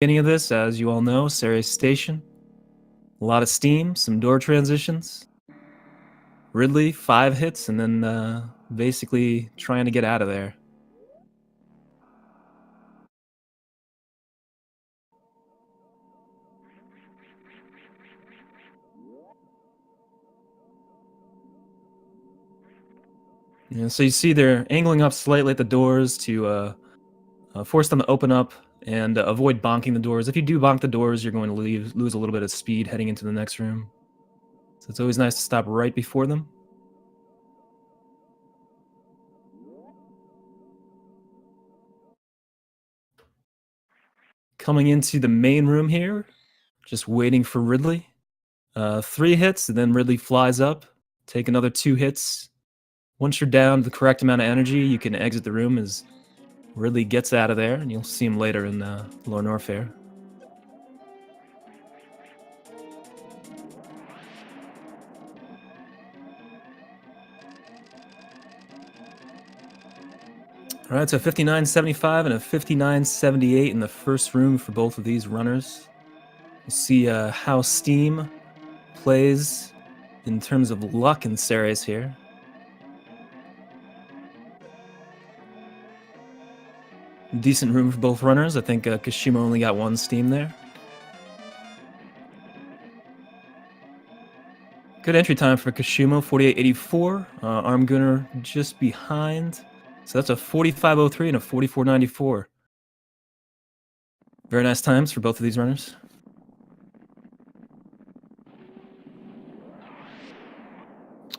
Beginning of this, as you all know, Ceres Station. A lot of steam, some door transitions. Ridley, 5 hits, and then basically trying to get out of there. Yeah, so you see they're angling up slightly at the doors to force them to open up and avoid bonking the doors. If you do bonk the doors, you're going to lose a little bit of speed heading into the next room. So it's always nice to stop right before them. Coming into the main room here, just waiting for Ridley. 3 hits, and then Ridley flies up. Take another 2 hits. Once you're down the correct amount of energy, you can exit the room as Ridley gets out of there, and you'll see him later in Lore Norfair. All right, so 59.75 and a 59.78 in the first room for both of these runners. We'll see how Steam plays in terms of luck in Ceres here. Decent room for both runners. I think Kishumo only got 1 Steam there. Good entry time for Kishumo, 48.84. Armgooner just behind. So that's a 45.03 and a 44.94. Very nice times for both of these runners.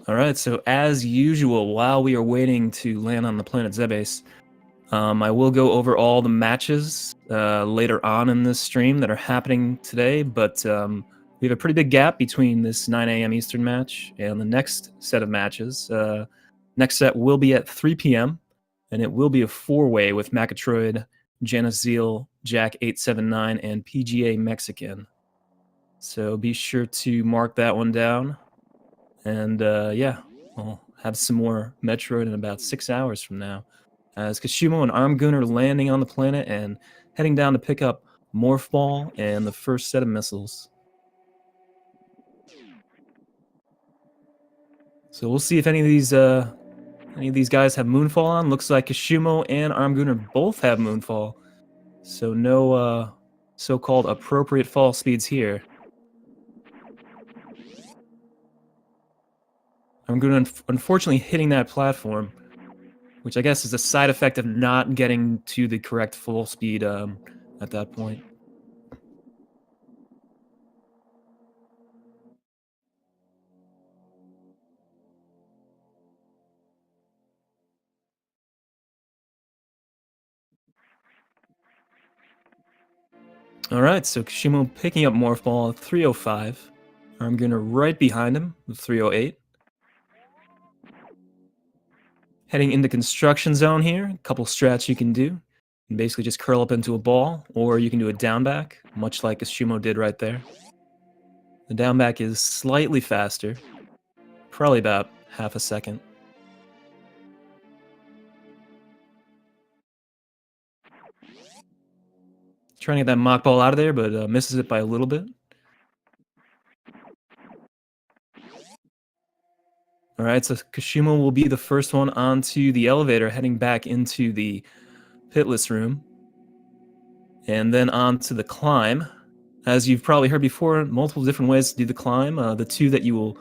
All right, so as usual, while we are waiting to land on the planet Zebes, I will go over all the matches later on in this stream that are happening today, but we have a pretty big gap between this 9 a.m. Eastern match and the next set of matches. Next set will be at 3 p.m., and it will be a 4-way with Metroid, Janice Zeal, Jack 879, and PGA Mexican. So be sure to mark that one down. And yeah, we'll have some more Metroid in about 6 hours from now. As Kishumo and Armgooner landing on the planet and heading down to pick up Morph Ball and the first set of missiles. So we'll see if any of these guys have Moonfall on. Looks like Kishumo and Armgooner both have Moonfall. So no so-called appropriate fall speeds here. Armgooner unfortunately hitting that platform, which I guess is a side effect of not getting to the correct full speed at that point. All right, so Kishumo picking up Morph Ball at 305. Armgooner right behind him with 308. Heading into construction zone here, a couple strats you can do. You can basically just curl up into a ball, or you can do a down back, much like Kishumo did right there. The down back is slightly faster, probably about half a second. Trying to get that mock ball out of there, but misses it by a little bit. All right, so Kishumo will be the first one onto the elevator, heading back into the pitless room. And then on to the climb. As you've probably heard before, multiple different ways to do the climb. The 2 that you will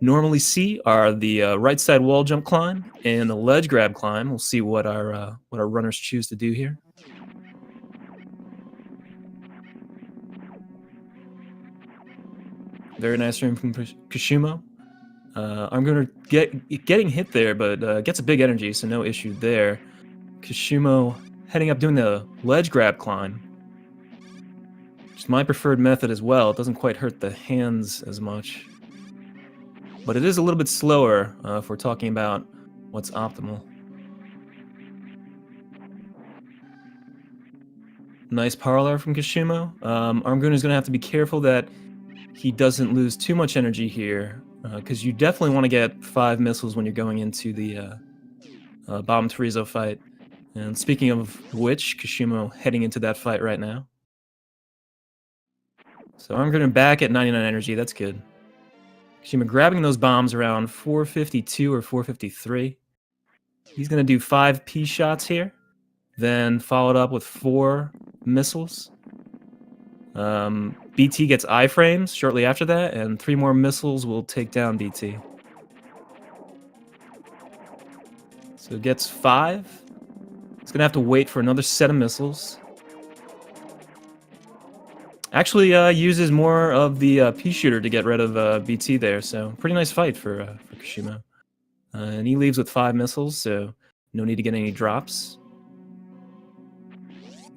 normally see are the right side wall jump climb and the ledge grab climb. We'll see what our runners choose to do here. Very nice room from Kishumo. I'm going to getting hit there, but gets a big energy, so no issue there. Kishumo heading up doing the ledge grab climb, which is my preferred method as well. It doesn't quite hurt the hands as much, but it is a little bit slower if we're talking about what's optimal. Nice parlor from Kishumo. Armgooner is going to have to be careful that he doesn't lose too much energy here, because you definitely want to get 5 missiles when you're going into the Bomb Torizo fight. And speaking of which, Kishumo heading into that fight right now. So armedgooner back at 99 energy. That's good. Kishumo grabbing those bombs around 452 or 453. He's going to do 5 P shots here, then followed up with 4 missiles. BT gets iframes shortly after that, and 3 more missiles will take down BT. So it gets 5. It's going to have to wait for another set of missiles. Actually uses more of the pea shooter to get rid of BT there, so pretty nice fight for Kishumo. And he leaves with 5 missiles, so no need to get any drops.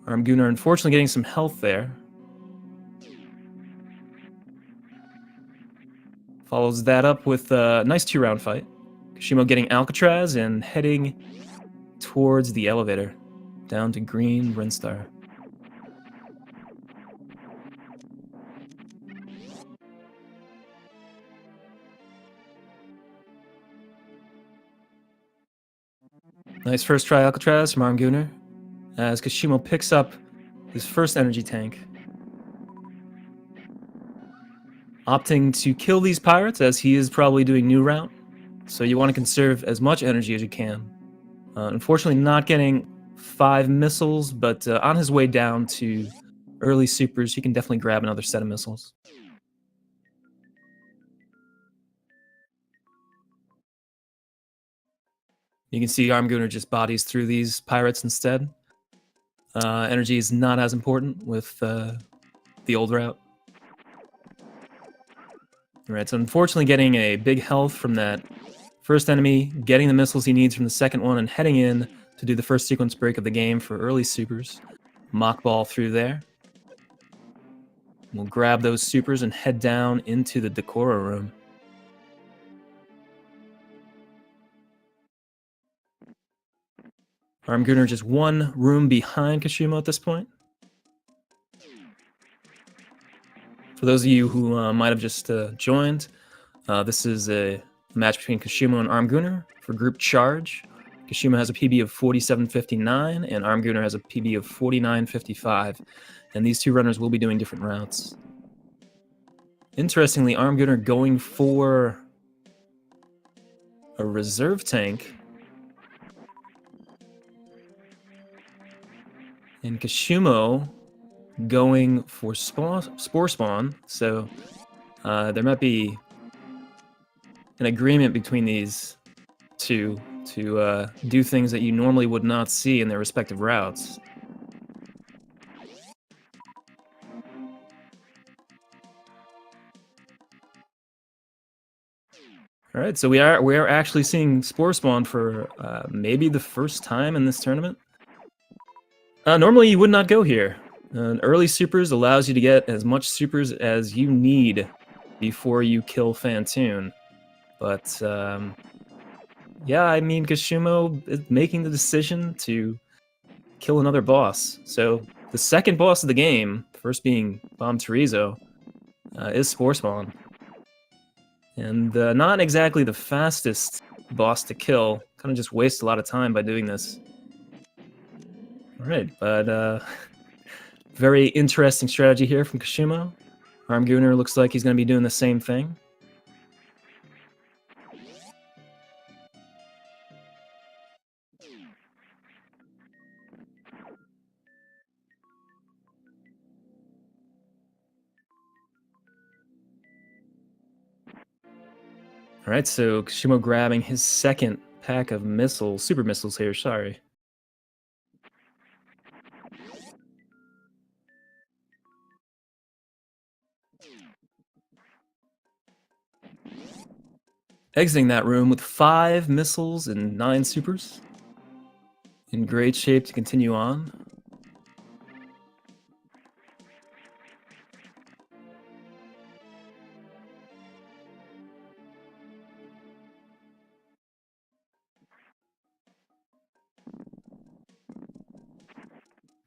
Armedgooner unfortunately getting some health there. Follows that up with a nice 2-round fight. Kishumo getting Alcatraz and heading towards the elevator, down to Green Brinstar. Nice first try Alcatraz from Armedgooner, as Kishumo picks up his first energy tank. Opting to kill these pirates, as he is probably doing new route, so you want to conserve as much energy as you can. Unfortunately not getting 5 missiles, but on his way down to early supers, he can definitely grab another set of missiles. You can see Armedgooner just bodies through these pirates instead. Energy is not as important with the old route. Alright, so unfortunately getting a big health from that first enemy, getting the missiles he needs from the second one, and heading in to do the first sequence break of the game for early supers. Mock ball through there. We'll grab those supers and head down into the Decora room. Armedgooner just 1 room behind Kishumo at this point. For those of you who might have just joined, this is a match between Kishumo and Armedgooner for group charge. Kishumo has a PB of 47.59, and Armedgooner has a PB of 49.55, and these 2 runners will be doing different routes. Interestingly, Armedgooner going for a reserve tank, and Kishumo going for spore spawn, so there might be an agreement between these 2 to do things that you normally would not see in their respective routes. All right, so we are actually seeing spore spawn for maybe the first time in this tournament. Normally you would not go here. Early supers allows you to get as much supers as you need before you kill Fantoon. But yeah, I mean, Kishumo is making the decision to kill another boss. So the second boss of the game, first being Bomb Terizo, is Spore Spawn. And not exactly the fastest boss to kill. Kind of just waste a lot of time by doing this. Alright, but very interesting strategy here from Kishumo. Armedgooner looks like he's going to be doing the same thing. Alright, so Kishumo grabbing his second pack of missiles, super missiles here, sorry. Exiting that room with 5 missiles and 9 supers. In great shape to continue on.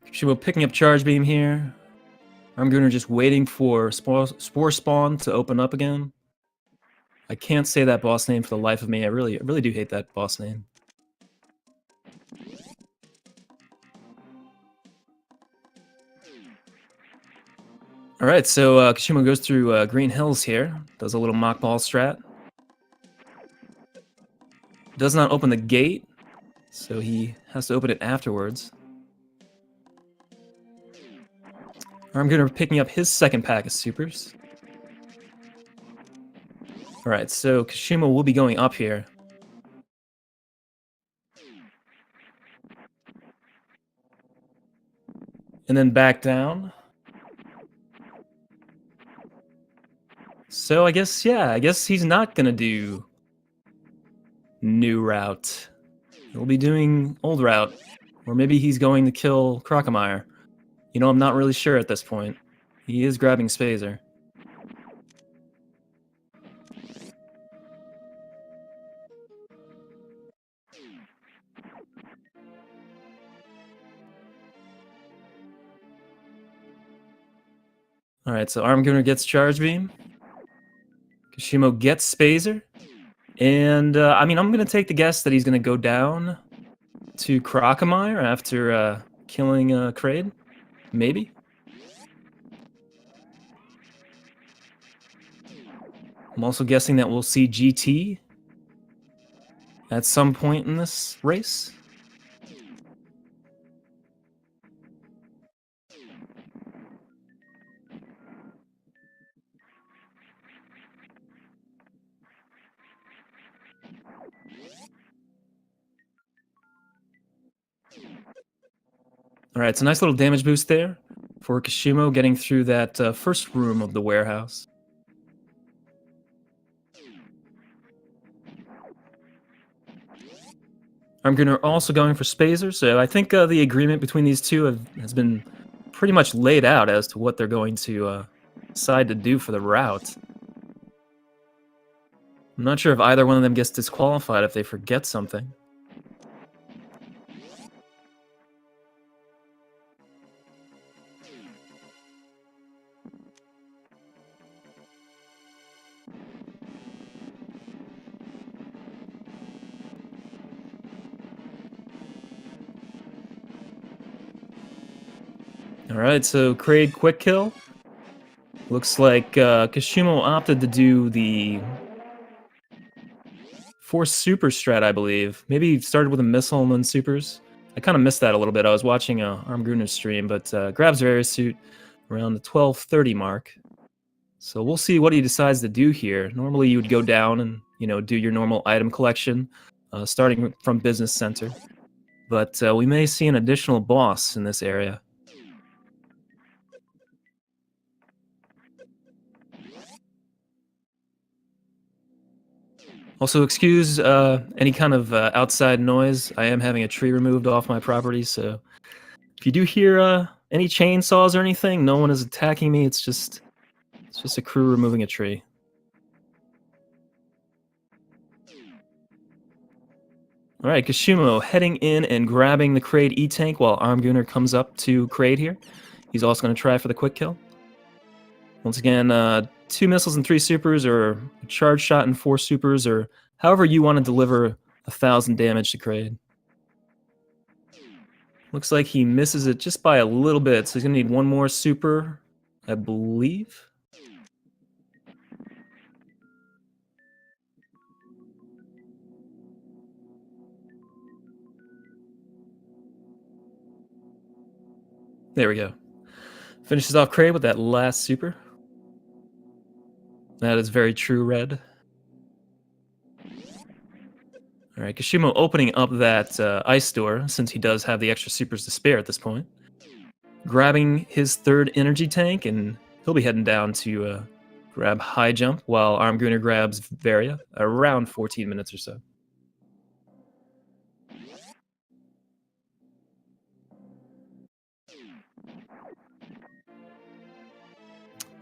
Kishumo picking up charge beam here. Armedgooner just waiting for spore spawn to open up again. I can't say that boss name for the life of me. I really do hate that boss name. All right, so Kishumo goes through Green Hills here, does a little mock ball strat. Does not open the gate, so he has to open it afterwards. Armgooner picking up his second pack of supers. All right, so Kishumo will be going up here. And then back down. So I guess he's not gonna do new route. He'll be doing old route. Or maybe he's going to kill Crocomire. You know, I'm not really sure at this point. He is grabbing Spazer. Alright, so Armgooner gets Charge Beam. Kishumo gets Spazer. And, I mean, I'm going to take the guess that he's going to go down to Crocomire after killing Kraid. Maybe? I'm also guessing that we'll see GT at some point in this race. Alright, it's a nice little damage boost there for Kishumo getting through that first room of the warehouse. Armgooner also going for Spazer, so I think the agreement between these two has been pretty much laid out as to what they're going to decide to do for the route. I'm not sure if either one of them gets disqualified if they forget something. Alright, so Kraid quick kill. Looks like Kishumo opted to do the Force Super strat, I believe. Maybe he started with a missile and then supers. I kind of missed that a little bit. I was watching Armgooner's stream, but grabs various suit around the 12:30 mark. So we'll see what he decides to do here. Normally you would go down and, you know, do your normal item collection, starting from Business Center. But we may see an additional boss in this area. Also, excuse any kind of outside noise. I am having a tree removed off my property, so if you do hear any chainsaws or anything, no one is attacking me. It's just a crew removing a tree. All right, Kishumo heading in and grabbing the Kraid E-Tank while Armgooner comes up to Kraid here. He's also going to try for the quick kill. Once again, 2 missiles and 3 supers, or a charge shot and 4 supers, or however you want to deliver 1,000 damage to Kraid. Looks like he misses it just by a little bit, so he's going to need 1 more super, I believe. There we go. Finishes off Kraid with that last super. That is very true, Red. Alright, Kishumo opening up that ice door, since he does have the extra supers to spare at this point. Grabbing his 3rd energy tank, and he'll be heading down to grab High Jump, while Armgooner grabs Varia, around 14 minutes or so.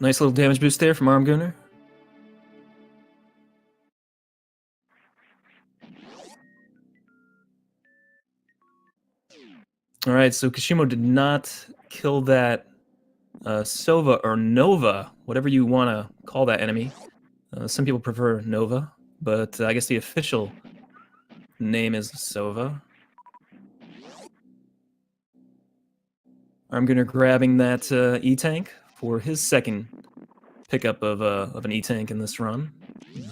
Nice little damage boost there from Armgooner. Alright, so Kishumo did not kill that Sova or Nova, whatever you want to call that enemy. Some people prefer Nova, but I guess the official name is Sova. Armgooner grabbing that E-Tank for his second pickup of an E-Tank in this run.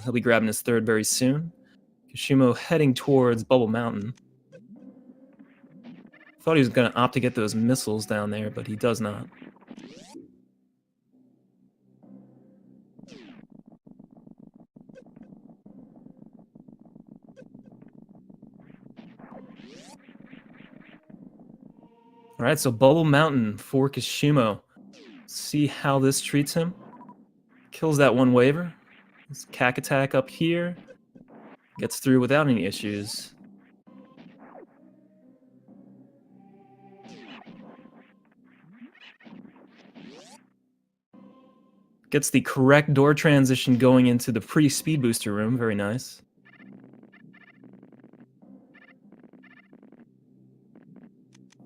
He'll be grabbing his third very soon. Kishumo heading towards Bubble Mountain. Thought he was going to opt to get those missiles down there, but he does not. All right, so Bubble Mountain for Kishumo. See how this treats him. Kills that one waver. This cack attack up here. Gets through without any issues. Gets the correct door transition going into the pre-speed booster room. Very nice.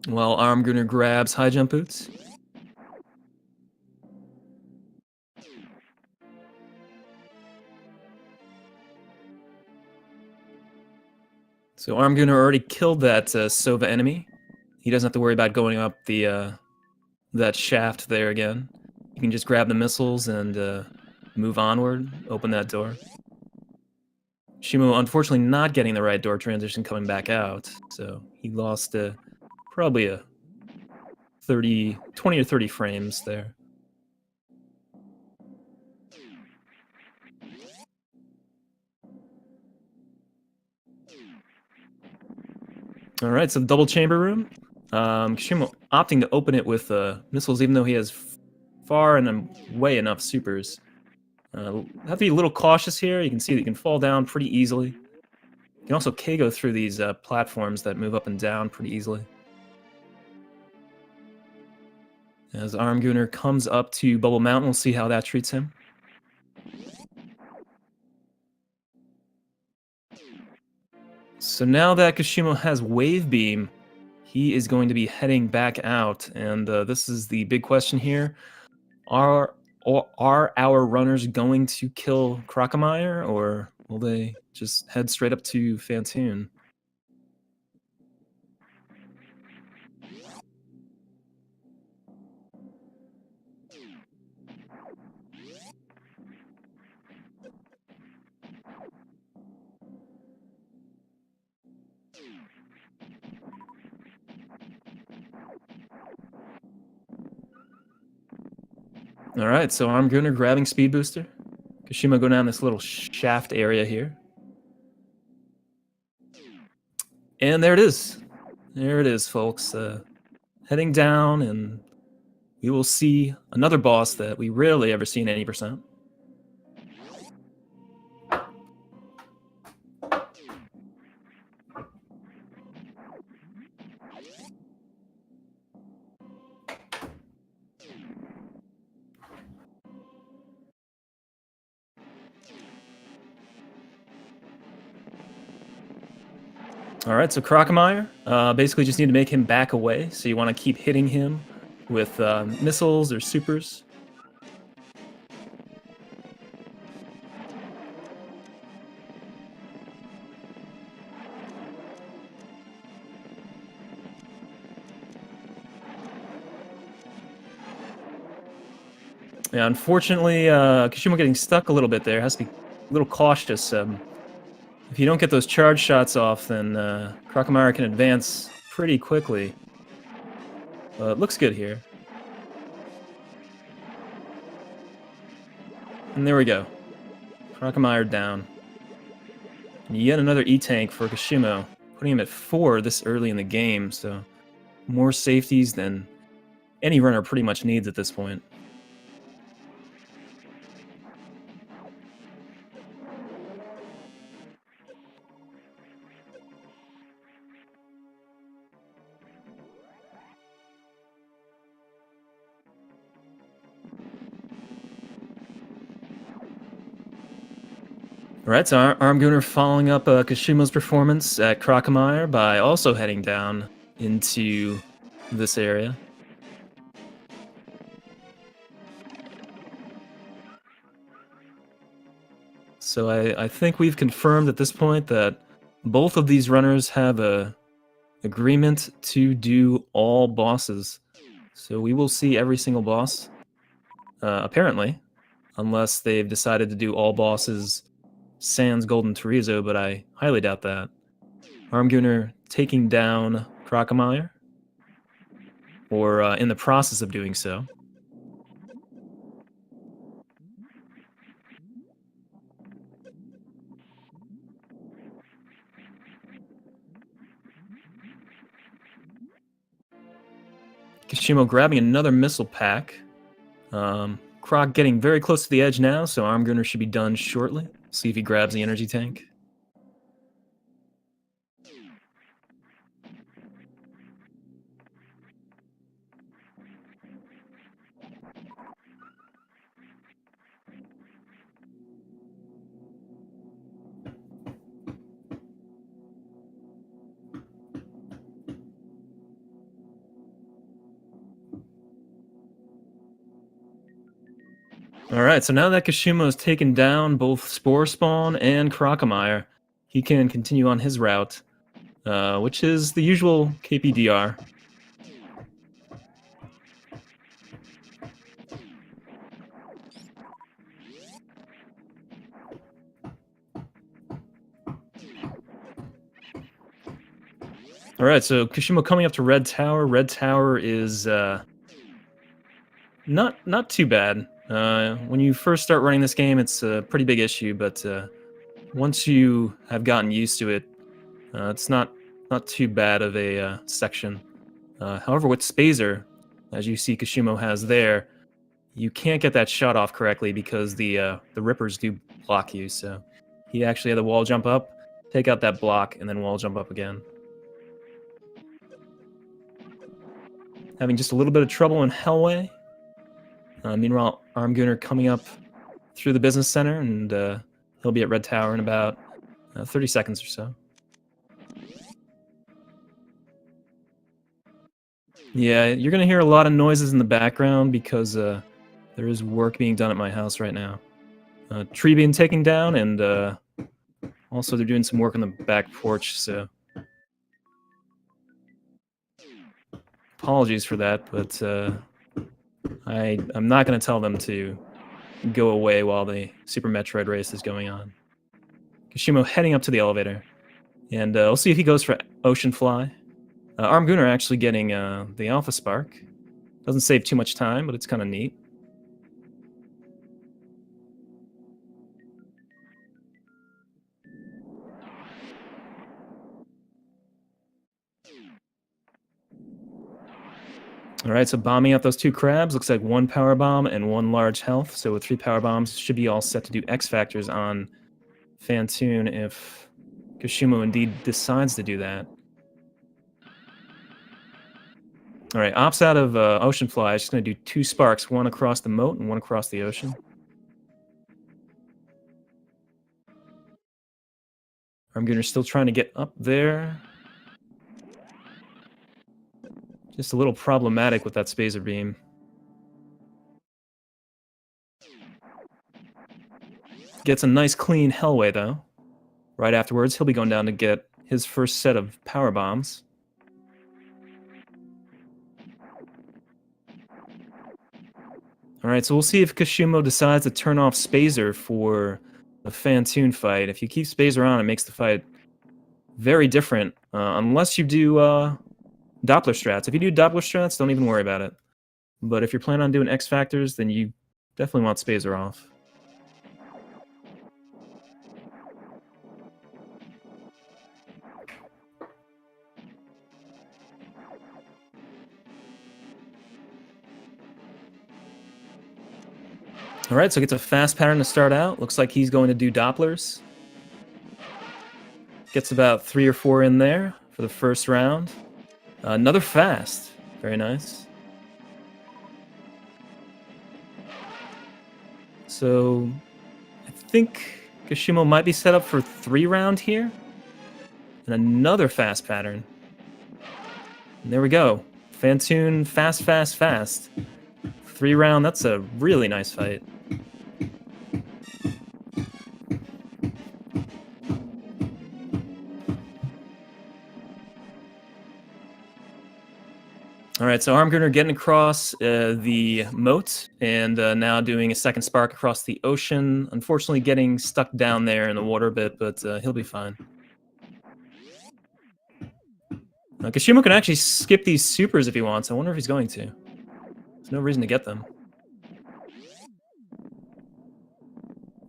While armedgooner grabs high jump boots. So armedgooner already killed that Sova enemy. He doesn't have to worry about going up the that shaft there again. You can just grab the missiles and move onward, open that door. Shimo unfortunately not getting the right door transition coming back out, so he lost probably a 20 or 30 frames there. All right, so the double chamber room. Kishumo opting to open it with missiles, even though he has far and away enough supers. Have to be a little cautious here. You can see that you can fall down pretty easily. You can also K-go through these platforms that move up and down pretty easily. As armedgooner comes up to Bubble Mountain, we'll see how that treats him. So now that Kishumo has Wave Beam, he is going to be heading back out, and this is the big question here. Are our runners going to kill Crocomire, or will they just head straight up to Fantoon? All right, so armedgooner grabbing speed booster. Kishumo go down this little shaft area here. And there it is. There it is, folks. Heading down, and we will see another boss that we rarely ever see in 80%. All right, so Crocomire, basically just need to make him back away. So you want to keep hitting him with missiles or supers. Yeah, unfortunately, Kishumo getting stuck a little bit there. Has to be a little cautious. If you don't get those charge shots off, then Crocomire can advance pretty quickly. It looks good here. And there we go. Crocomire down. And yet another E-Tank for Kishumo, putting him at 4 this early in the game, so more safeties than any runner pretty much needs at this point. Alright, so armedgooner following up Kishumo's performance at Crocomire by also heading down into this area. So I think we've confirmed at this point that both of these runners have a agreement to do all bosses. So we will see every single boss apparently, unless they've decided to do all bosses sans Golden Chorizo, but I highly doubt that. Armgooner taking down Crocomire, or in the process of doing so. Kishumo grabbing another missile pack. Croc getting very close to the edge now, so Armgooner should be done shortly. See if he grabs the energy tank. Alright, so now that Kishumo has taken down both Spore Spawn and Crocomire, he can continue on his route, which is the usual KPDR. Alright, so Kishumo coming up to Red Tower. Red Tower is not too bad. When you first start running this game, it's a pretty big issue, but once you have gotten used to it, it's not too bad of a section. However, with Spazer, as you see Kishumo has there, you can't get that shot off correctly because the Rippers do block you. So he actually had the wall jump up, take out that block, and then wall jump up again. Having just a little bit of trouble in Hellway. Meanwhile, Armgooner coming up through the business center, and he'll be at Red Tower in about 30 seconds or so. Yeah, you're going to hear a lot of noises in the background because there is work being done at my house right now. Tree being taken down, and also they're doing some work on the back porch, so apologies for that, but I'm not going to tell them to go away while the Super Metroid race is going on. Kishumo heading up to the elevator, and we'll see if he goes for Ocean Fly. Armgooner actually getting the Alpha Spark. Doesn't save too much time, but it's kind of neat. Alright, so bombing out those two crabs. Looks like one power bomb and one large health. So with 3 power bombs, should be all set to do X Factors on Phantoon if Kishumo indeed decides to do that. Alright, opts out of Ocean Fly. Just going to do 2 sparks, one across the moat and one across the ocean. Armgooner's still trying to get up there. Just a little problematic with that Spazer Beam. Gets a nice clean Hellway, though. Right afterwards, he'll be going down to get his first set of power bombs. Alright, so we'll see if Kishumo decides to turn off Spazer for the Phantoon fight. If you keep Spazer on, it makes the fight very different, unless you do Doppler strats. If you do Doppler strats, don't even worry about it. But if you're planning on doing X Factors, then you definitely want Spazer off. Alright, so gets a fast pattern to start out. Looks like he's going to do Dopplers. Gets about 3 or 4 in there for the first round. Another fast. Very nice. So I think Kishumo might be set up for 3 round here. And another fast pattern. And there we go. Phantoon, fast, fast, fast. 3 round, that's a really nice fight. All right, so armgooner getting across the moat and now doing a second spark across the ocean. Unfortunately, getting stuck down there in the water a bit, but he'll be fine. Kishumo can actually skip these supers if he wants. I wonder if he's going to. There's no reason to get them.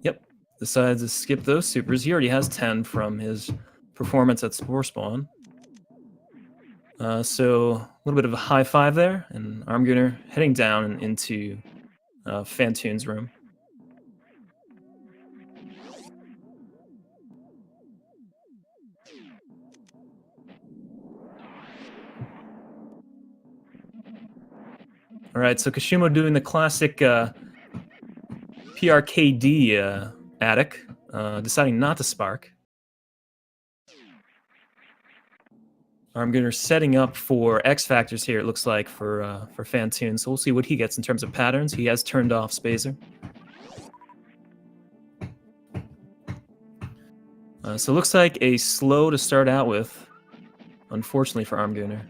Yep, decides to skip those supers. He already has 10 from his performance at Spore Spawn. So a little bit of a high five there, and armgooner heading down into Fantoon's room. All right, so Kishumo doing the classic PRKD attic, deciding not to spark. Armgooner setting up for X Factors here, it looks like, for Fantoon. So we'll see what he gets in terms of patterns. He has turned off Spazer. So it looks like a slow to start out with, unfortunately for Armgooner.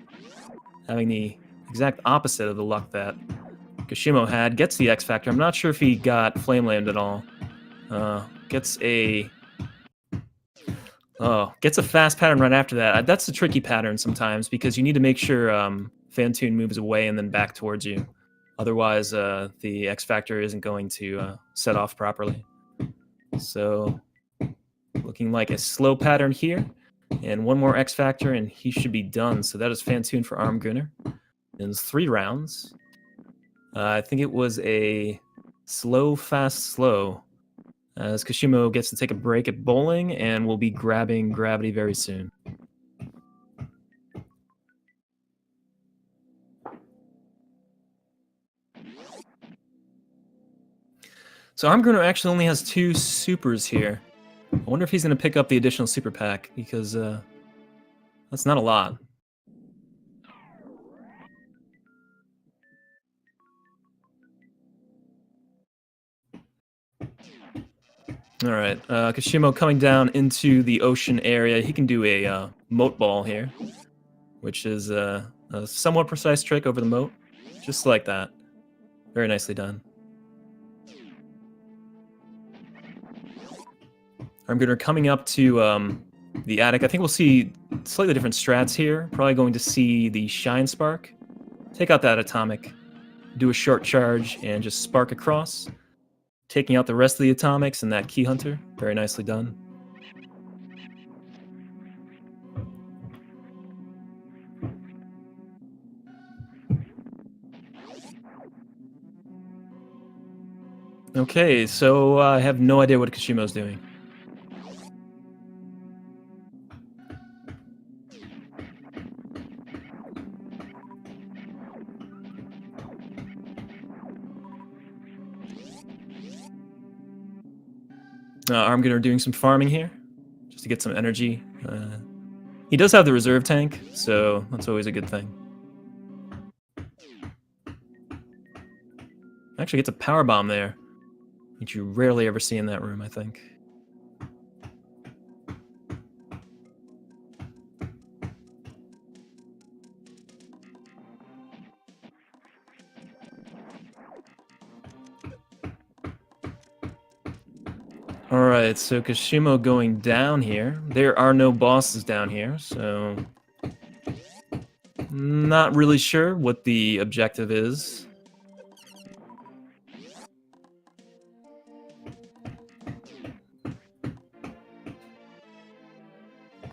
Having the exact opposite of the luck that Kishumo had. Gets the X Factor. I'm not sure if he got Flame Lamed at all. Gets a fast pattern right after that. That's a tricky pattern sometimes because you need to make sure Fantoon moves away and then back towards you. Otherwise, the X Factor isn't going to set off properly. So, looking like a slow pattern here. And one more X Factor and he should be done. So that is Fantoon for Armgooner. In 3 rounds. I think it was a slow, fast, slow. As Kishumo gets to take a break at bowling and will be grabbing gravity very soon. So Armgooner actually only has 2 supers here. I wonder if he's going to pick up the additional super pack, because that's not a lot. All right, Kishumo coming down into the ocean area. He can do a moat ball here, which is a somewhat precise trick over the moat, just like that. Very nicely done. Armgooner coming up to the attic. I think we'll see slightly different strats here. Probably going to see the Shine Spark. Take out that Atomic, do a short charge, and just spark across. Taking out the rest of the Atomics and that Key Hunter. Very nicely done. Okay, so I have no idea what Kishumo's doing. Armgooner doing some farming here, just to get some energy. He does have the reserve tank, so that's always a good thing. Actually gets a power bomb there, which you rarely ever see in that room, I think. Alright, so Kishumo going down here. There are no bosses down here, so not really sure what the objective is.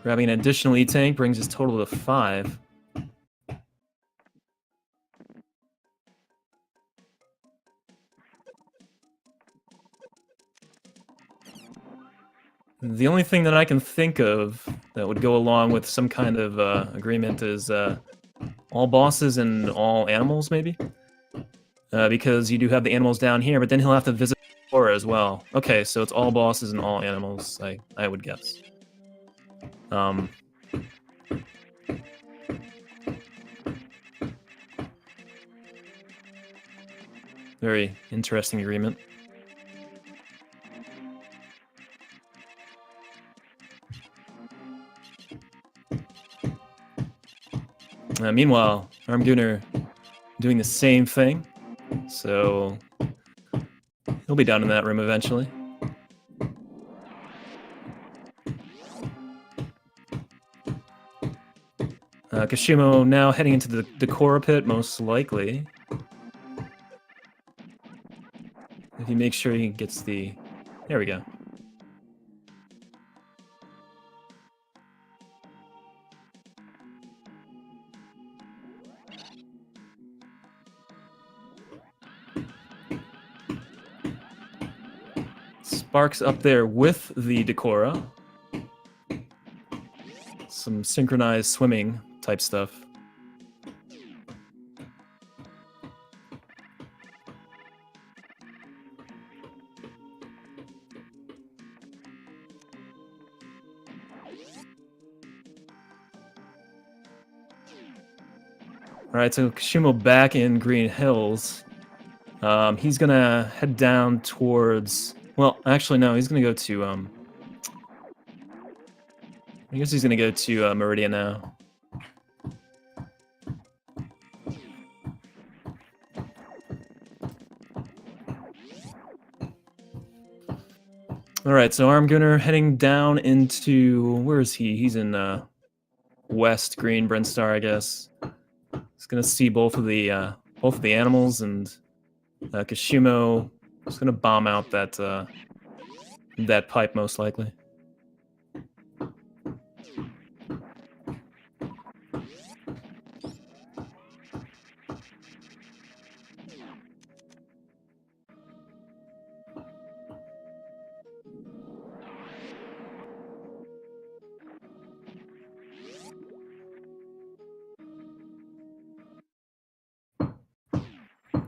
Grabbing an additional E-Tank brings his total to 5. The only thing that I can think of that would go along with some kind of agreement is all bosses and all animals, maybe? Because you do have the animals down here, but then he'll have to visit Flora as well. Okay, so it's all bosses and all animals, I would guess. Very interesting agreement. Meanwhile, Armgooner doing the same thing. So he'll be down in that room eventually. Kishumo now heading into the Decora pit, most likely. If he makes sure he gets the... There we go. Sparks up there with the Decora. Some synchronized swimming type stuff. Alright, so Kishumo back in Green Hills. He's gonna head down towards... Well, actually, no, he's gonna go to... I guess he's gonna go to Meridian now. Alright, so Armgooner heading down into... Where is he? He's in West Green Brinstar, I guess. He's gonna see both of the animals, and Kishumo is gonna bomb out that that pipe, most likely.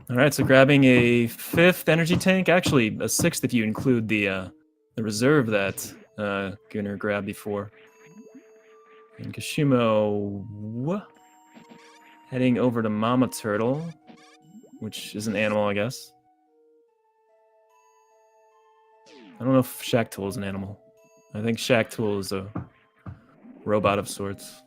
Alright, so grabbing a 5th energy tank, actually a 6th if you include the reserve that Gunnar grabbed before. And Kishumo heading over to Mama Turtle, which is an animal, I guess. I don't know if Shacktool is an animal. I think Shacktool is a robot of sorts.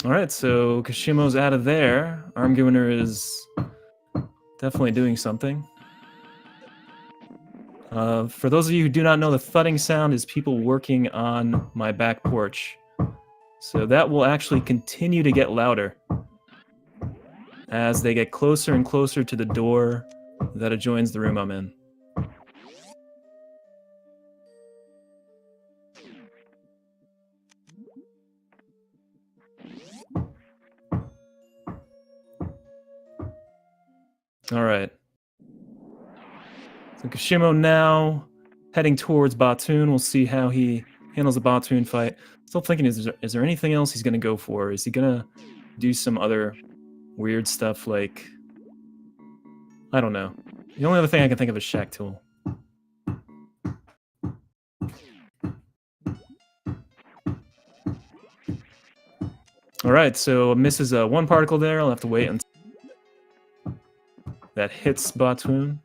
Alright, so Kishumo's out of there. Armgooner is definitely doing something. For those of you who do not know, the thudding sound is people working on my back porch. So that will actually continue to get louder as they get closer and closer to the door that adjoins the room I'm in. Alright. So Kishumo now heading towards Batoon. We'll see how he handles the Batoon fight. Still thinking, is there anything else he's going to go for? Is he going to do some other weird stuff like... I don't know. The only other thing I can think of is Shacktool. Alright, so misses one particle there. I'll have to wait until that hits Batoon.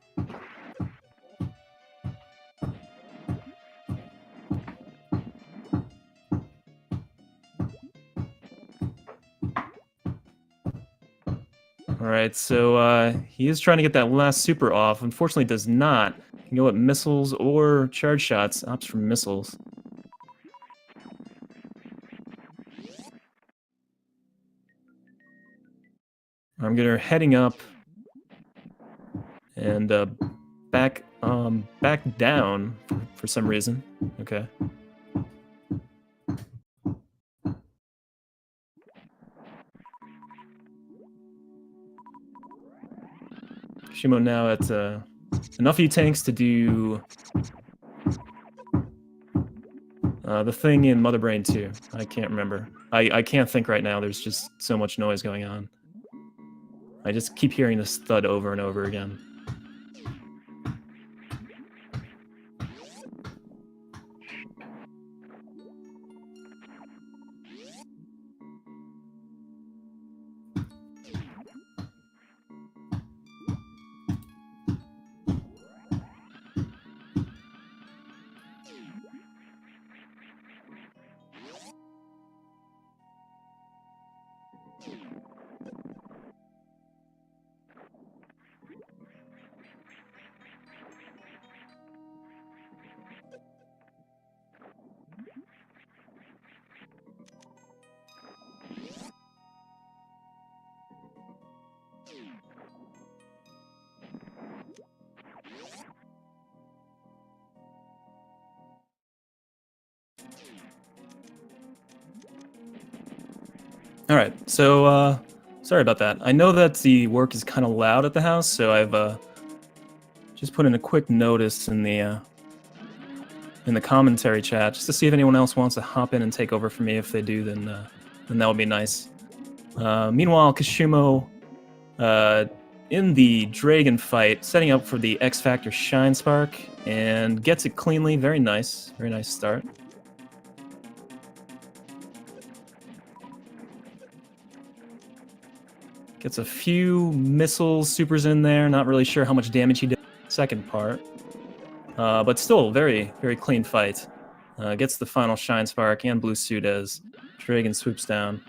Alright, so he is trying to get that last super off. Unfortunately, does not. Can go at missiles or charge shots. Opts for missiles. I'm gonna heading up and back down for some reason. Okay. Shimo now at enough E-tanks to do the thing in Mother Brain 2. I can't remember. I can't think right now. There's just so much noise going on. I just keep hearing this thud over and over again. All right, so sorry about that. I know that the work is kind of loud at the house, so I've just put in a quick notice in the commentary chat just to see if anyone else wants to hop in and take over for me. If they do, then that would be nice. Meanwhile, Kishumo, in the Dragon fight, setting up for the X Factor Shine Spark and gets it cleanly. Very nice start. Gets a few missiles, supers in there. Not really sure how much damage he did in the second part. But still, very clean fight. Gets the final Shine Spark and Blue Suit as Dragon swoops down.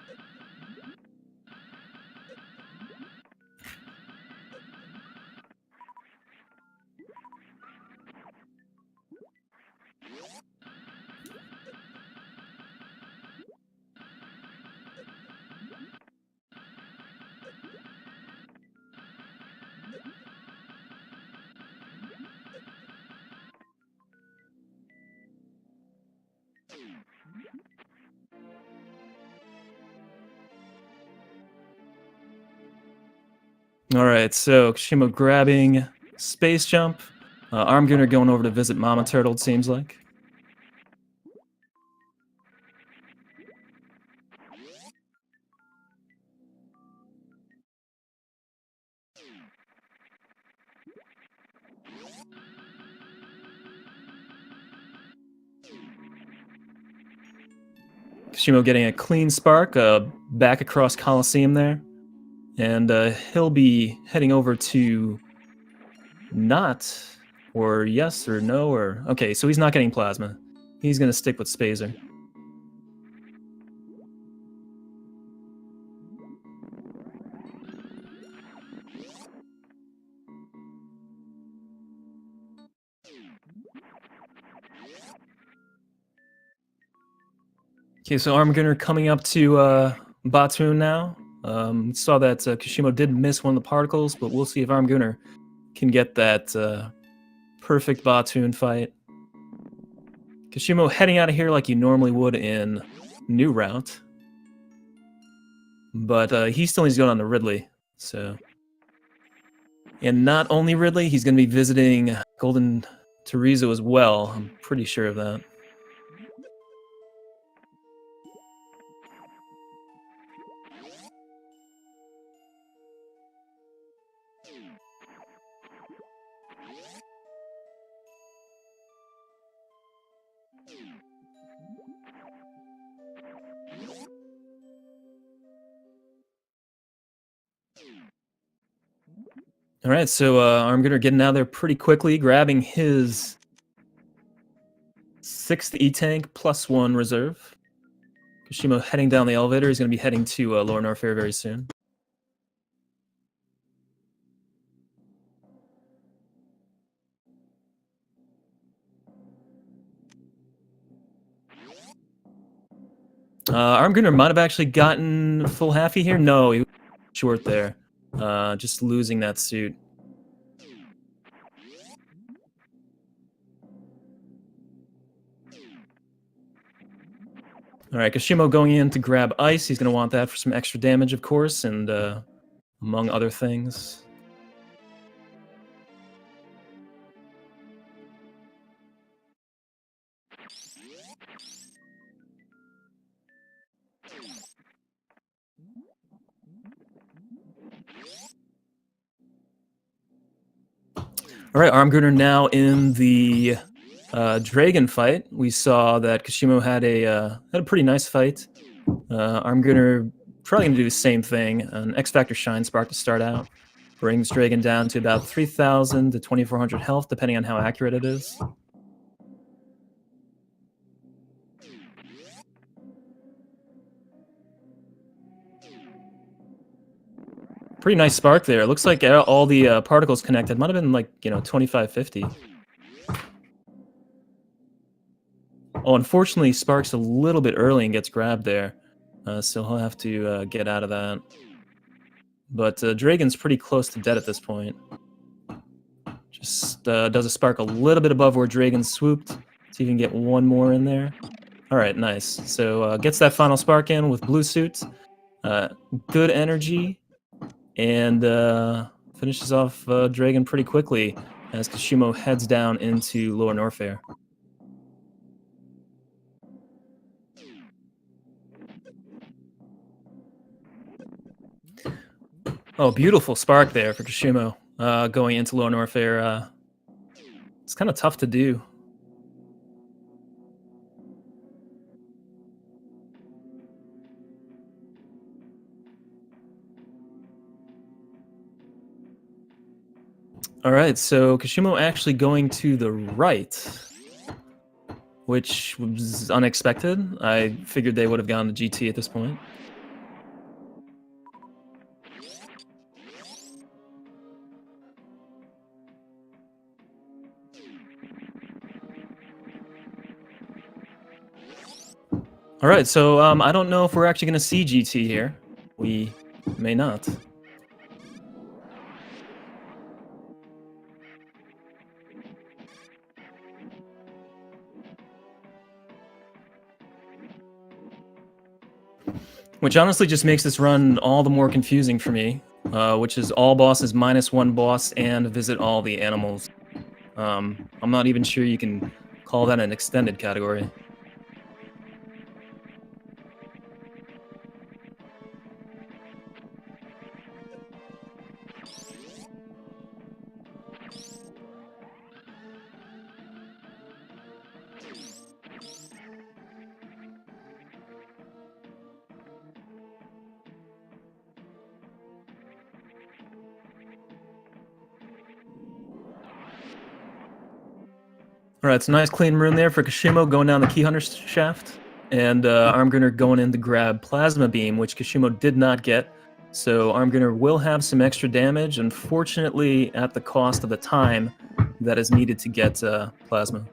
Alright, so Kishumo grabbing Space Jump. Armgooner going over to visit Mama Turtle, it seems like. Kishumo getting a clean spark, back across Coliseum there. And he'll be heading over to not, or yes or no, or... Okay, so he's not getting Plasma. He's going to stick with Spazer. Okay, so Armgooner coming up to Batoon now. Saw that Kishumo did miss one of the particles, but we'll see if Armgooner can get that perfect Batoon fight. Kishumo heading out of here like you normally would in New Route. But he still needs to go on to Ridley, so... And not only Ridley, he's going to be visiting Golden Teresa as well. I'm pretty sure of that. All right, so Armgooner getting out there pretty quickly, grabbing his 6th E-Tank +1 reserve. Kishumo heading down the elevator. He's going to be heading to Lower Norfair very soon. Armgooner might have actually gotten full halfy here. No, he was short there. Just losing that suit. Alright, Kishumo going in to grab ice. He's going to want that for some extra damage, of course, and among other things. Alright, Armgooner now in the Dragon fight. We saw that Kishumo had a pretty nice fight. Armgooner probably going to do the same thing. An X Factor Shine Spark to start out. Brings Dragon down to about 3,000 to 2,400 health, depending on how accurate it is. Pretty nice spark there. It looks like all the particles connected. Might have been like, 2550. Oh, unfortunately, Spark's a little bit early and gets grabbed there. So he'll have to get out of that. But Dragon's pretty close to dead at this point. Just does a Spark a little bit above where Dragon swooped. See if you can get one more in there. Alright, nice. So gets that final Spark in with Blue Suit. Good energy, and finishes off Dragon pretty quickly as Kishumo heads down into Lower Norfair. Oh, beautiful spark there for Kishumo going into Lower Norfair. It's kind of tough to do. All right, so Kishumo actually going to the right, which was unexpected. I figured they would have gone to GT at this point. All right, so I don't know if we're actually going to see GT here. We may not. Which honestly just makes this run all the more confusing for me, which is all bosses minus one boss and visit all the animals. I'm not even sure you can call that an extended category. All right, it's a nice clean rune there for Kishumo going down the Key Hunter shaft, and armedgooner going in to grab Plasma Beam, which Kishumo did not get. So armedgooner will have some extra damage, unfortunately at the cost of the time that is needed to get Plasma.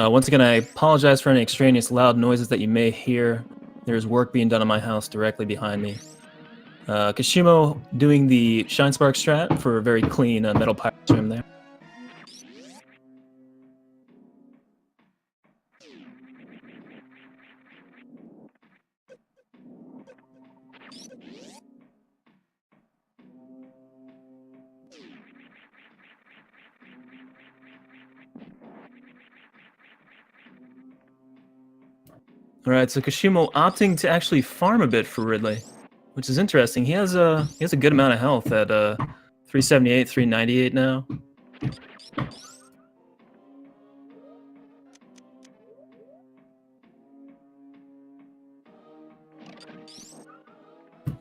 Once again, I apologize for any extraneous loud noises that you may hear. There's work being done in my house directly behind me. Kishumo doing the Shine Spark strat for a very clean Metal Pirate swim there. All right, so Kishumo opting to actually farm a bit for Ridley, which is interesting. He has a good amount of health at 378, 398 now.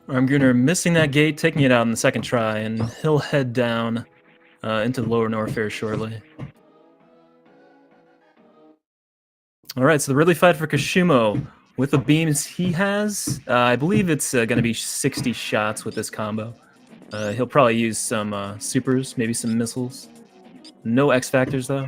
armedgooner missing that gate, taking it out in the second try, and he'll head down into the Lower Norfair shortly. All right, so the Ridley fight for Kishumo. With the beams he has, I believe it's going to be 60 shots with this combo. He'll probably use some supers, maybe some missiles. No X Factors, though.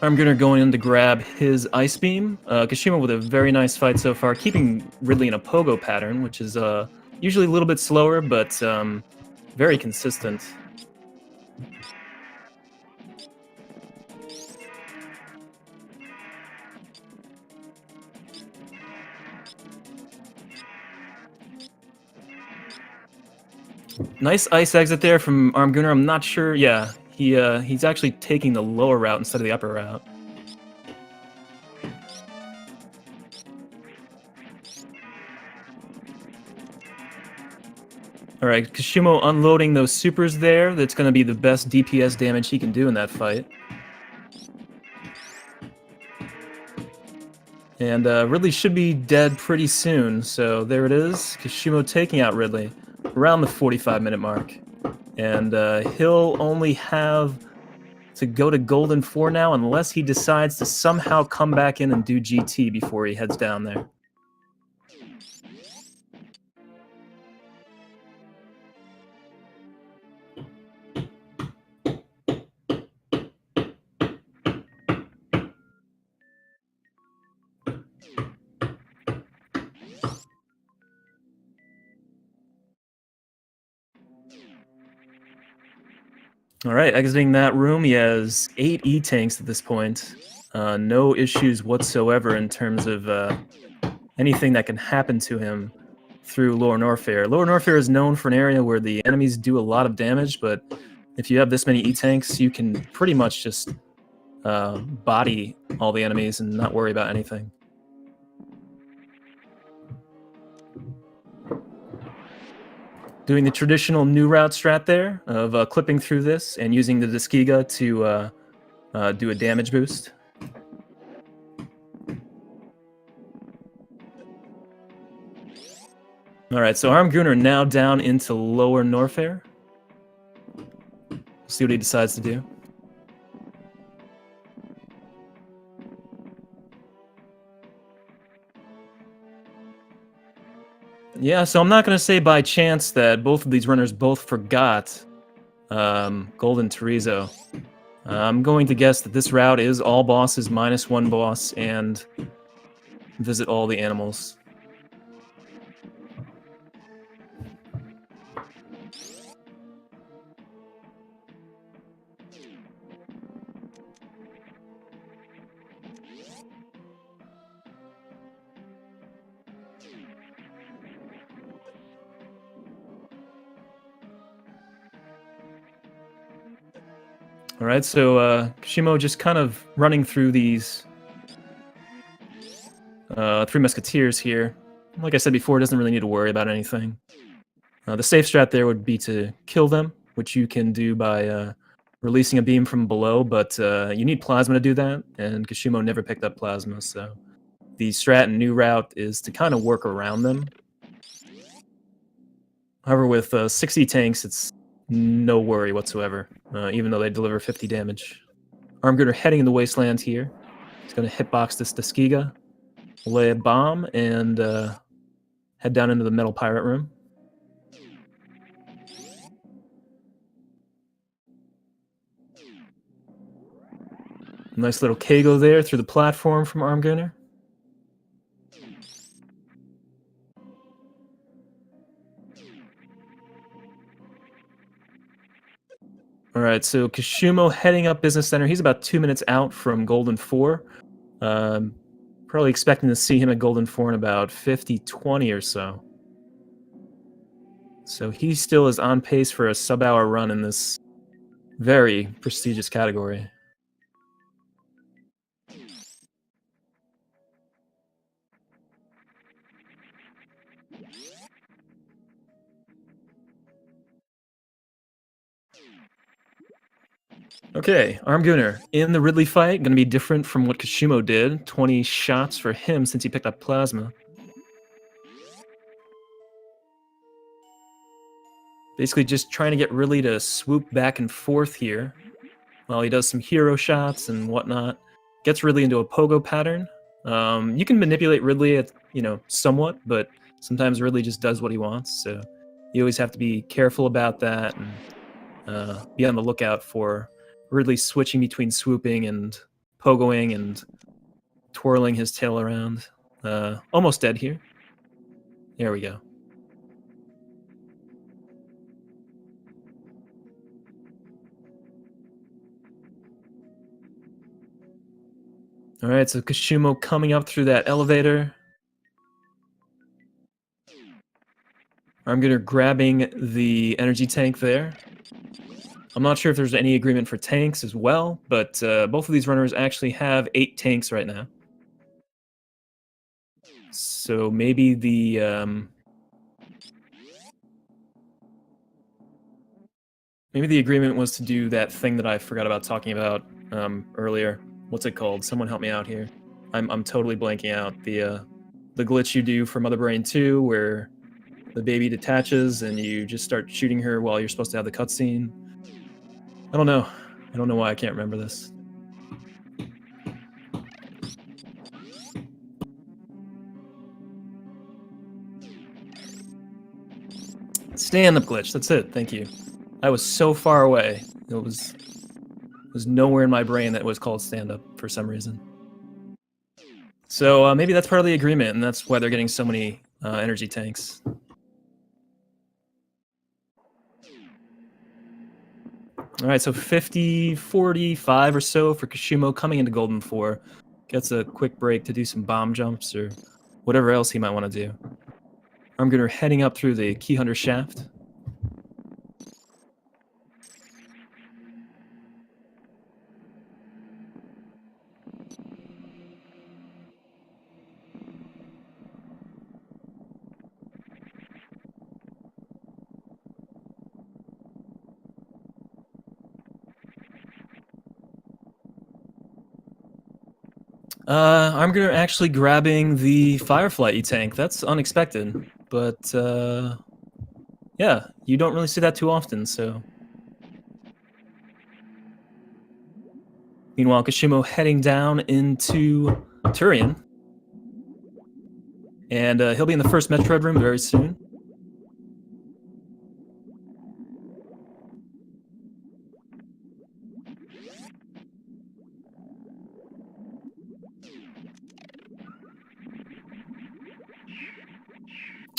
armedgooner going in to grab his Ice Beam. Kishumo with a very nice fight so far, keeping Ridley in a pogo pattern, which is usually a little bit slower, but very consistent. Nice ice exit there from armedgooner. I'm not sure. Yeah, he's actually taking the lower route instead of the upper route. All right, Kishumo unloading those supers there. That's going to be the best DPS damage he can do in that fight. And Ridley should be dead pretty soon. So there it is. Kishumo taking out Ridley around the 45-minute mark. And he'll only have to go to Golden 4 now unless he decides to somehow come back in and do GT before he heads down there. All right, exiting that room, he has 8 E-tanks at this point. No issues whatsoever in terms of anything that can happen to him through Lower Norfair. Lower Norfair is known for an area where the enemies do a lot of damage, but if you have this many E-tanks, you can pretty much just body all the enemies and not worry about anything. Doing the traditional new route strat there of clipping through this and using the Disgiga to do a damage boost. Alright, so Armgooner now down into Lower Norfair. We'll see what he decides to do. Yeah, so I'm not going to say by chance that both of these runners both forgot Golden Chorizo. I'm going to guess that this route is all bosses minus one boss and visit all the animals. All right, so Kishumo just kind of running through these Three Musketeers here. Like I said before, doesn't really need to worry about anything. The safe strat there would be to kill them, which you can do by releasing a beam from below, but you need plasma to do that, and Kishumo never picked up plasma, so the strat and new route is to kind of work around them. However, with 60 tanks, it's no worry whatsoever, even though they deliver 50 damage. Armgooner heading in the wasteland here. He's going to hitbox this Disgiga, lay a bomb, and head down into the metal pirate room. Nice little Kago there through the platform from Armgooner. Alright, so Kishumo heading up Business Center. He's about 2 minutes out from Golden 4. Probably expecting to see him at Golden 4 in about 50-20 or so. So he still is on pace for a sub-hour run in this very prestigious category. Okay, Armgooner in the Ridley fight, going to be different from what Kishumo did. 20 shots for him since he picked up plasma. Basically just trying to get Ridley to swoop back and forth here while he does some hero shots and whatnot. Gets Ridley into a pogo pattern. You can manipulate Ridley, somewhat, but sometimes Ridley just does what he wants, so you always have to be careful about that and be on the lookout for Ridley switching between swooping and pogoing and twirling his tail around. Almost dead here. There we go. All right, so Kishumo coming up through that elevator. Armgooner grabbing the energy tank there. I'm not sure if there's any agreement for tanks as well, but both of these runners actually have 8 tanks right now. So maybe the agreement was to do that thing that I forgot about talking about earlier. What's it called? Someone help me out here. I'm totally blanking out. The glitch you do for Mother Brain 2 where the baby detaches and you just start shooting her while you're supposed to have the cutscene. I don't know. I don't know why I can't remember this. Stand-up glitch. That's it. Thank you. I was so far away. It was nowhere in my brain that was called stand-up for some reason. So maybe that's part of the agreement, and that's why they're getting so many energy tanks. All right, so 50, 45 or so for Kishumo coming into Golden 4. Gets a quick break to do some bomb jumps or whatever else he might want to do. Armgunner heading up through the Key Hunter shaft. Armgunner actually grabbing the Firefly E-Tank. That's unexpected, but yeah, you don't really see that too often, so... Meanwhile, Kishumo heading down into Turian. And he'll be in the first Metroid room very soon.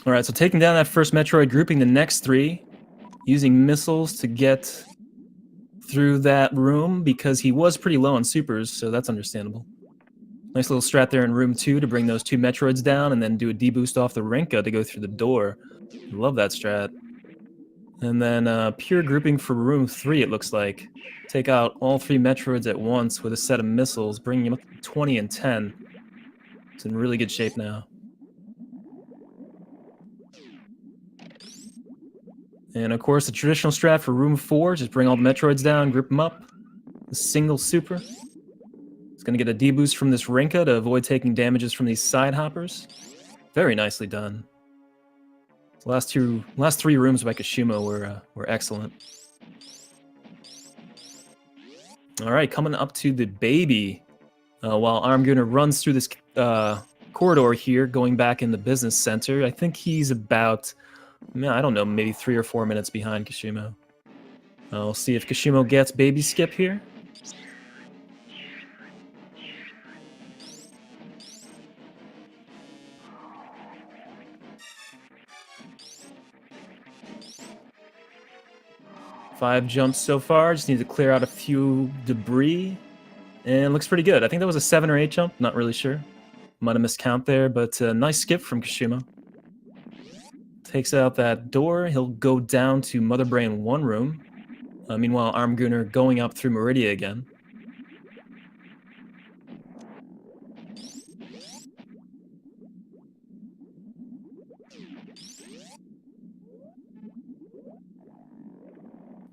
Alright, so taking down that first Metroid, grouping the next three, using missiles to get through that room because he was pretty low on supers, so that's understandable. Nice little strat there in room 2 to bring those two Metroids down and then do a deboost off the Rinka to go through the door. Love that strat. And then pure grouping for room 3, it looks like. Take out all three Metroids at once with a set of missiles, bringing him up to 20 and 10. It's in really good shape now. And of course, the traditional strat for room 4, just bring all the Metroids down, group them up. A single super. It's going to get a deboost from this Rinka to avoid taking damages from these side hoppers. Very nicely done. The last three rooms by Kishumo were excellent. All right, coming up to the baby. While Armgunner runs through this corridor here, going back in the business center, I think he's about, I don't know, maybe 3 or 4 minutes behind Kishumo. We'll see if Kishumo gets baby skip here. Five jumps so far. Just need to clear out a few debris. And looks pretty good. I think that was a 7 or 8 jump. Not really sure. Might have missed count there, but nice skip from Kishumo. Takes out that door. He'll go down to Mother Brain 1 room. Meanwhile, Armgunner going up through Meridia again.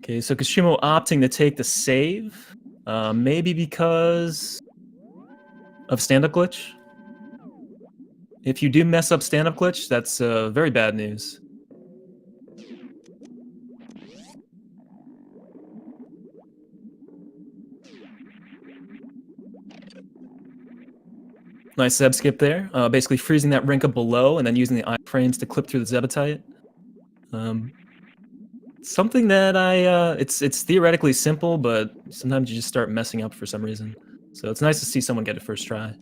Okay, so Kishumo opting to take the save. Maybe because of stand-up glitch. If you do mess up stand-up glitch, that's very bad news. Nice Zeb skip there. Basically freezing that Rinka below and then using the iframes to clip through the Zebetite. Something that it's theoretically simple, but sometimes you just start messing up for some reason. So it's nice to see someone get it first try.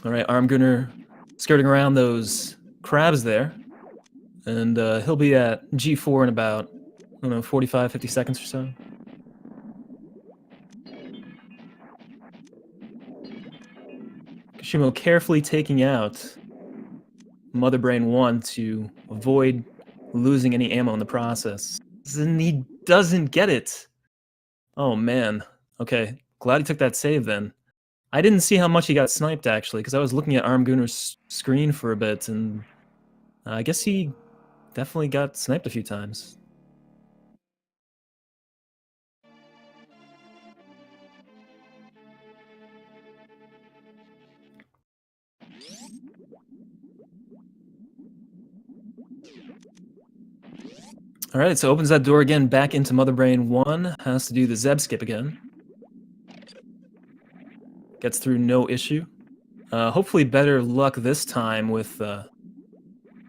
All right, Armgunner skirting around those crabs there. And he'll be at G4 in about, I don't know, 45, 50 seconds or so. Kishumo carefully taking out Mother Brain 1 to avoid losing any ammo in the process. And he doesn't get it. Oh, man. Okay, glad he took that save then. I didn't see how much he got sniped, actually, because I was looking at Armgunner's screen for a bit, and I guess he definitely got sniped a few times. All right, so opens that door again back into Mother Brain 1. Has to do the Zeb skip again. Gets through no issue. Hopefully better luck this time with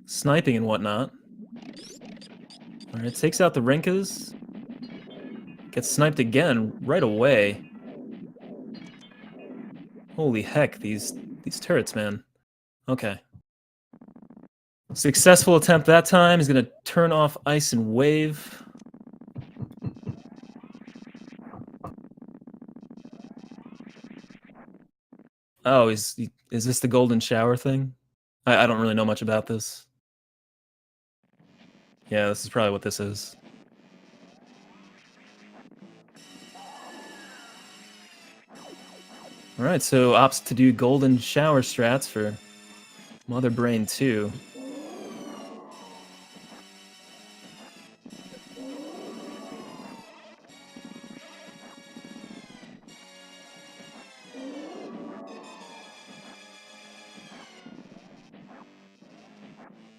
sniping and whatnot. All right, takes out the Rinkas. Gets sniped again right away. Holy heck, these turrets, man. Okay. Successful attempt that time. He's gonna turn off ice and wave. Oh, is this the golden shower thing? I don't really know much about this. Yeah, this is probably what this is. Alright, so opts to do golden shower strats for Mother Brain 2.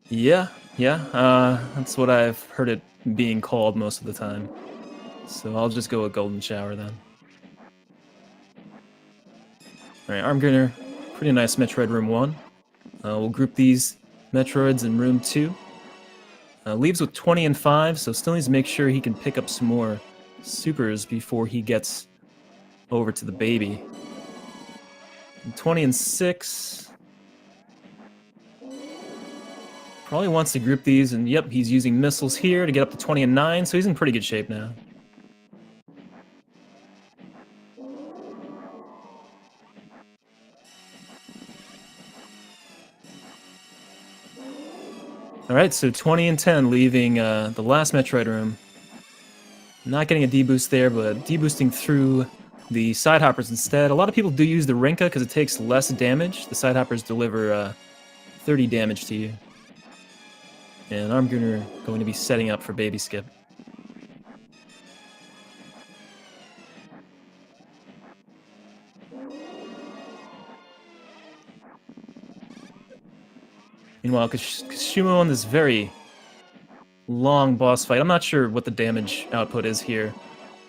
Yeah, that's what I've heard it being called most of the time. So I'll just go with golden shower then. Alright, armedgooner. Pretty nice Metroid Room 1. We'll group these Metroids in Room 2. Leaves with 20 and 5, so still needs to make sure he can pick up some more supers before he gets over to the baby. And 20 and 6. Probably wants to group these, and yep, he's using missiles here to get up to 20 and 9, so he's in pretty good shape now. Alright, so 20 and 10, leaving the last Metroid room. Not getting a D-boost there, but D-boosting through the side hoppers instead. A lot of people do use the Rinka because it takes less damage. The side hoppers deliver 30 damage to you. And armedgooner going to be setting up for baby skip. Meanwhile, Kishumo on this very long boss fight. I'm not sure what the damage output is here.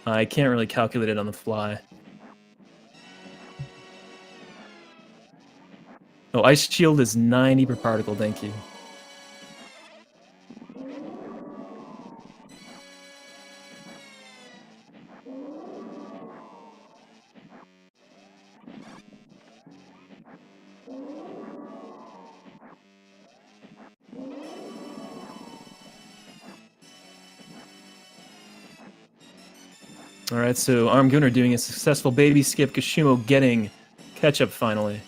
I can't really calculate it on the fly. Oh, Ice Shield is 90 per particle, thank you. Alright, so armedgooner doing a successful baby skip, Kishumo getting catch-up finally.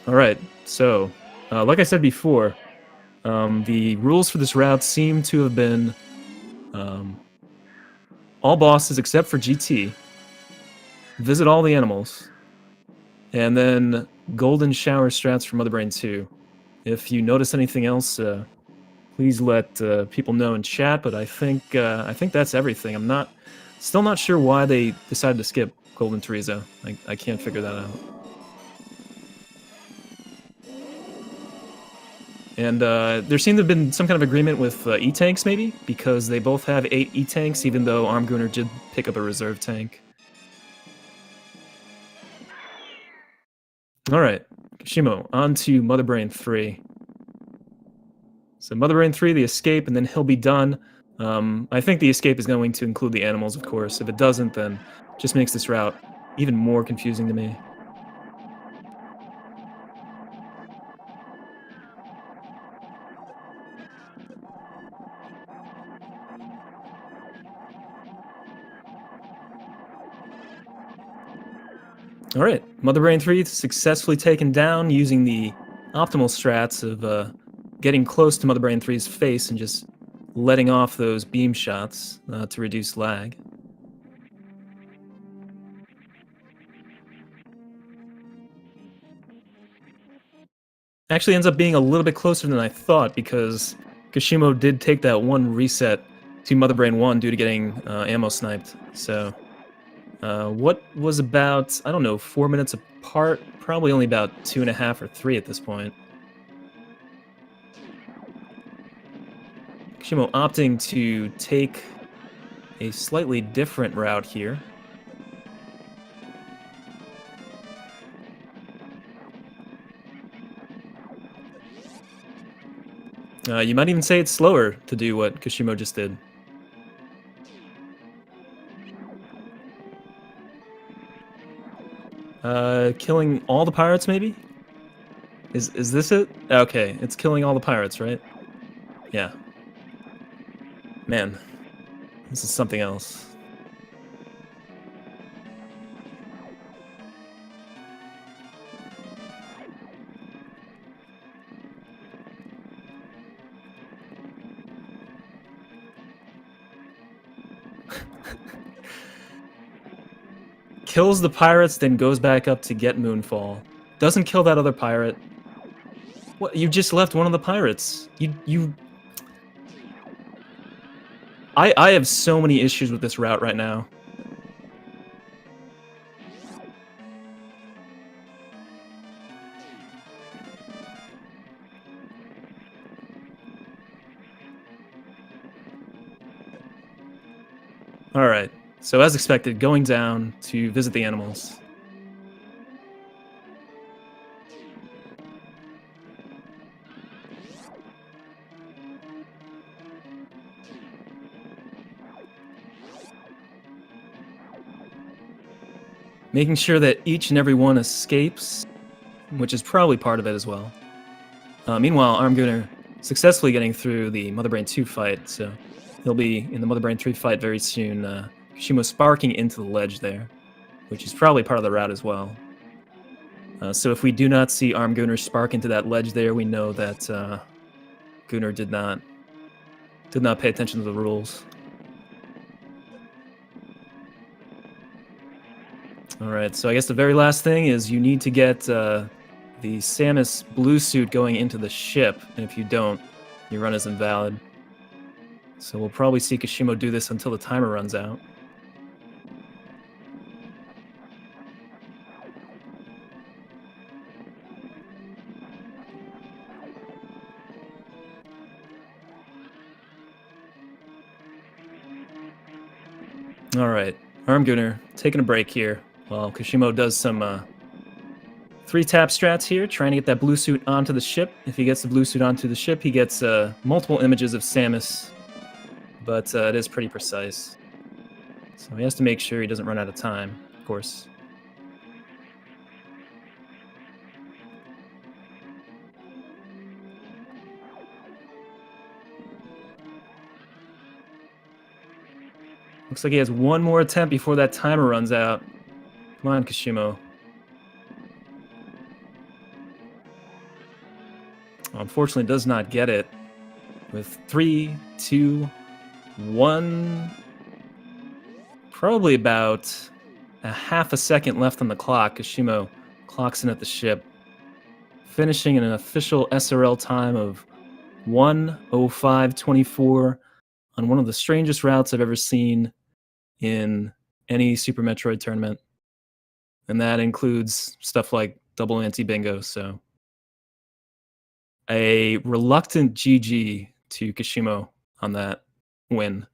Alright, so, like I said before, the rules for this route seem to have been all bosses except for GT, visit all the animals, and then golden shower strats for Mother Brain 2. If you notice anything else, please let people know in chat, but I think that's everything. I'm still not sure why they decided to skip Golden Teresa. I can't figure that out. And there seemed to have been some kind of agreement with E-Tanks, maybe? Because they both have 8 E-Tanks, even though Armgooner did pick up a reserve tank. Alright, Kishumo, on to Mother Brain 3. So Mother Brain 3, the escape, and then he'll be done. I think the escape is going to include the animals, of course. If it doesn't, then it just makes this route even more confusing to me. Alright, Mother Brain 3 successfully taken down using the optimal strats of getting close to Mother Brain 3's face and just letting off those beam shots to reduce lag. Actually ends up being a little bit closer than I thought because Kishimo did take that one reset to Mother Brain 1 due to getting ammo sniped. So what was about, I don't know, 4 minutes apart? Probably only about 2.5 or 3 at this point. Kishimo opting to take a slightly different route here. You might even say it's slower to do what Kishimo just did. Killing all the pirates, maybe? Is this it? Okay, it's killing all the pirates, right? Yeah. Man, this is something else. Kills the pirates, then goes back up to get Moonfall. Doesn't kill that other pirate. What? You just left one of the pirates. I have so many issues with this route right now. Alright, so as expected, going down to visit the animals. Making sure that each and every one escapes, which is probably part of it as well. Meanwhile, Armgooner successfully getting through the Mother Brain 2 fight, so he'll be in the Mother Brain 3 fight very soon. Kishimo sparking into the ledge there, which is probably part of the route as well. So if we do not see Armgooner spark into that ledge there, we know that Gooner did not pay attention to the rules. Alright, so I guess the very last thing is you need to get the Samus blue suit going into the ship, and if you don't, your run is invalid. So we'll probably see Kishimo do this until the timer runs out. Alright, Armgooner taking a break here while Kishimo does some 3-tap strats here, trying to get that blue suit onto the ship. If he gets the blue suit onto the ship, he gets multiple images of Samus, but it is pretty precise. So he has to make sure he doesn't run out of time, of course. Looks like he has one more attempt before that timer runs out. Come on, Kishimo. Unfortunately, does not get it. With 3, 2, 1... Probably about a half a second left on the clock. Kishimo clocks in at the ship, finishing in an official SRL time of 1:05:24 on one of the strangest routes I've ever seen in any Super Metroid tournament. And that includes stuff like double anti-bingo, so A reluctant GG to Kishumo on that win.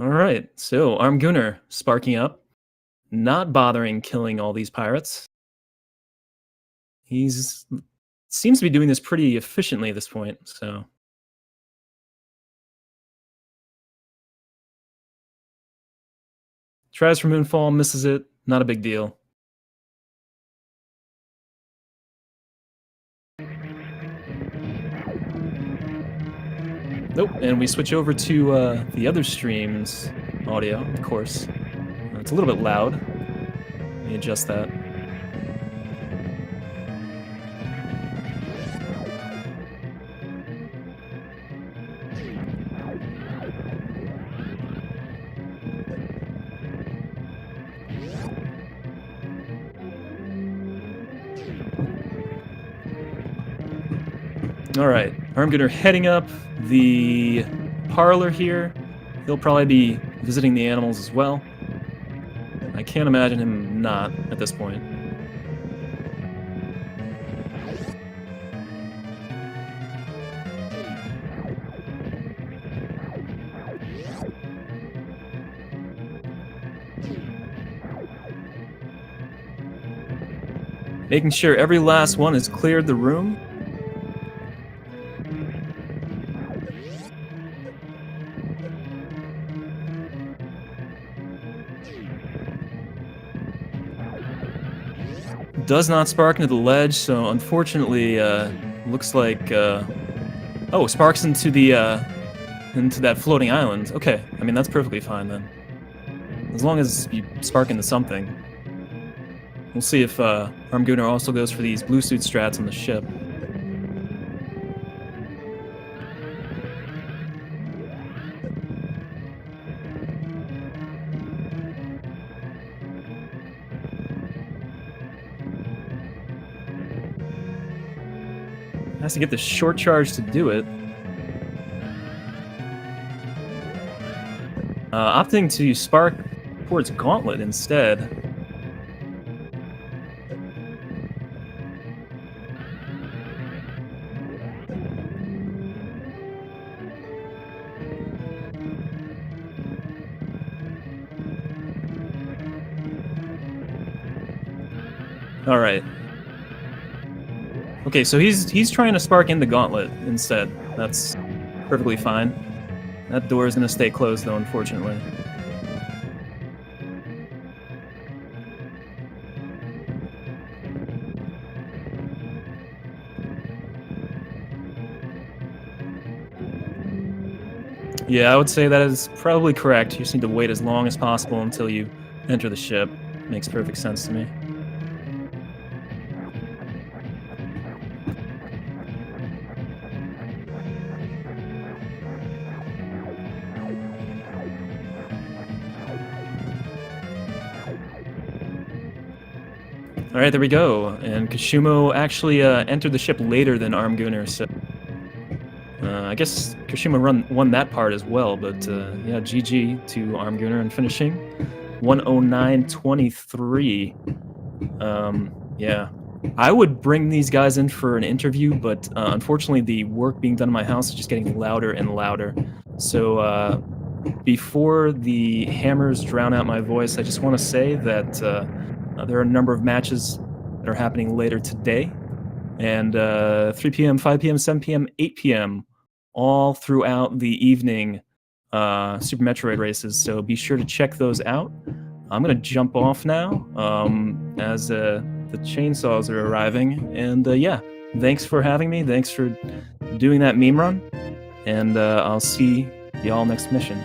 All right, so armgooner sparking up, not bothering killing all these pirates. He's seems to be doing this pretty efficiently at this point, so tries for Moonfall, misses it, not a big deal. Nope, and we switch over to the other stream's audio, of course. It's a little bit loud. Let me adjust that. All right, Armgooner heading up the parlor here. He'll probably be visiting the animals as well. I can't imagine him not at this point. Making sure every last one has cleared the room. Does not spark into the ledge, so unfortunately, looks like oh, sparks into the into that floating island. Okay, I mean that's perfectly fine then, as long as you spark into something. We'll see if Armgooner also goes for these blue suit strats on the ship. Has to get the short charge to do it. Opting to spark towards Gauntlet instead. All right. Okay, so he's trying to spark in the Gauntlet instead. That's perfectly fine. That door is going to stay closed, though, unfortunately. Yeah, I would say that is probably correct. You just need to wait as long as possible until you enter the ship. Makes perfect sense to me. All right, there we go. And Kishumo actually entered the ship later than Armgooner, so I guess Kishumo won that part as well. But yeah, GG to Armgooner and finishing 109.23. Yeah, I would bring these guys in for an interview, but unfortunately, the work being done in my house is just getting louder and louder. So before the hammers drown out my voice, I just want to say that there are a number of matches that are happening later today, and 3 p.m., 5 p.m., 7 p.m., 8 p.m., all throughout the evening Super Metroid races. So be sure to check those out. I'm going to jump off now as the chainsaws are arriving. And yeah, thanks for having me. Thanks for doing that meme run. And I'll see y'all next mission.